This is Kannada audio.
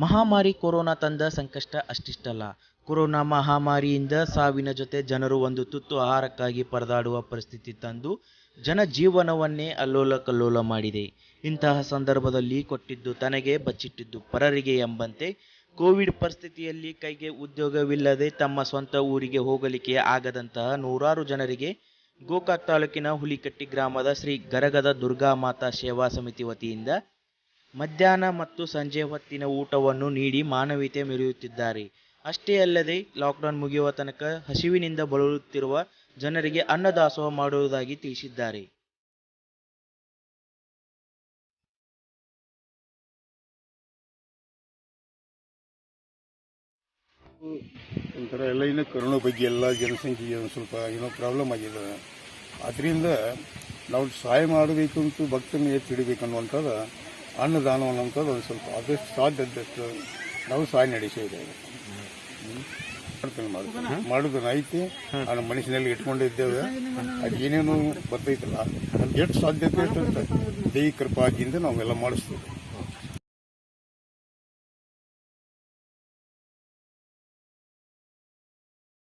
ಮಹಾಮಾರಿ ಕೊರೋನಾ ತಂದ ಸಂಕಷ್ಟ ಅಷ್ಟಿಷ್ಟಲ್ಲ. ಕೊರೋನಾ ಮಹಾಮಾರಿಯಿಂದ ಸಾವಿನ ಜೊತೆ ಜನರು ಒಂದು ತುತ್ತು ಆಹಾರಕ್ಕಾಗಿ ಪರದಾಡುವ ಪರಿಸ್ಥಿತಿ ತಂದು ಜನಜೀವನವನ್ನೇ ಅಲ್ಲೋಲ ಕಲ್ಲೋಲ ಮಾಡಿದೆ. ಇಂತಹ ಸಂದರ್ಭದಲ್ಲಿ ಕೊಟ್ಟಿದ್ದು ತನಗೆ ಬಚ್ಚಿಟ್ಟಿದ್ದು ಪರರಿಗೆ ಎಂಬಂತೆ ಕೋವಿಡ್ ಪರಿಸ್ಥಿತಿಯಲ್ಲಿ ಕೈಗೆ ಉದ್ಯೋಗವಿಲ್ಲದೆ ತಮ್ಮ ಸ್ವಂತ ಊರಿಗೆ ಹೋಗಲಿಕ್ಕೆ ಆಗದಂತಹ ನೂರಾರು ಜನರಿಗೆ ಗೋಕಾಕ್ ತಾಲೂಕಿನ ಹುಲಿಕಟ್ಟಿ ಗ್ರಾಮದ ಶ್ರೀ ಗರಗದ ದುರ್ಗಾಮಾತಾ ಸೇವಾ ಸಮಿತಿ ವತಿಯಿಂದ ಮಧ್ಯಾಹ್ನ ಮತ್ತು ಸಂಜೆ ಹೊತ್ತಿನ ಊಟವನ್ನು ನೀಡಿ ಮಾನವೀಯತೆ ಮೆರೆಯುತ್ತಿದ್ದಾರೆ. ಅಷ್ಟೇ ಅಲ್ಲದೆ ಲಾಕ್ಡೌನ್ ಮುಗಿಯುವ ತನಕ ಹಸಿವಿನಿಂದ ಬಳಲುತ್ತಿರುವ ಜನರಿಗೆ ಅನ್ನದಾಸೋಹ ಮಾಡುವುದಾಗಿ ತಿಳಿಸಿದ್ದಾರೆ. ಒಂಥರ ಎಲ್ಲ ಇನ್ನು ಕೊರೋನಾ ಬಗ್ಗೆ ಎಲ್ಲ ಜನಸಂಖ್ಯೆಗೆ ಒಂದು ಸ್ವಲ್ಪ ಏನೋ ಪ್ರಾಬ್ಲಮ್ ಆಗಿದೆ. ಅದರಿಂದ ನಾವು ಸಹಾಯ ಮಾಡಬೇಕು ಅಂತ ಭಕ್ತನ ಎತ್ತಿಡಬೇಕು ಅನ್ನುವಂಥದ್ದು ಅನ್ನದಾನ ಅನ್ನುವಂಥದ್ದು ಒಂದು ಸ್ವಲ್ಪ ಆದಷ್ಟು ಸಾಧ್ಯದಷ್ಟು ನಾವು ಸಹಾಯ ನಡೆಸಿದ್ದೇವೆ. ಮಾಡೋದನ್ನ ಐತಿ ನಮ್ಮ ಮನಸ್ಸಿನಲ್ಲಿ ಇಟ್ಕೊಂಡಿದ್ದೇವೆ. ಅದು ಏನೇನು ಬರ್ತೈತಲ್ಲ ನಮ್ಗೆ ಎಷ್ಟು ಸಾಧ್ಯತೆ ಎಷ್ಟು ದೈಹಿಕ ಕೃಪಾದಿಂದ ನಾವೆಲ್ಲ ಮಾಡಿಸ್ತೇವೆ.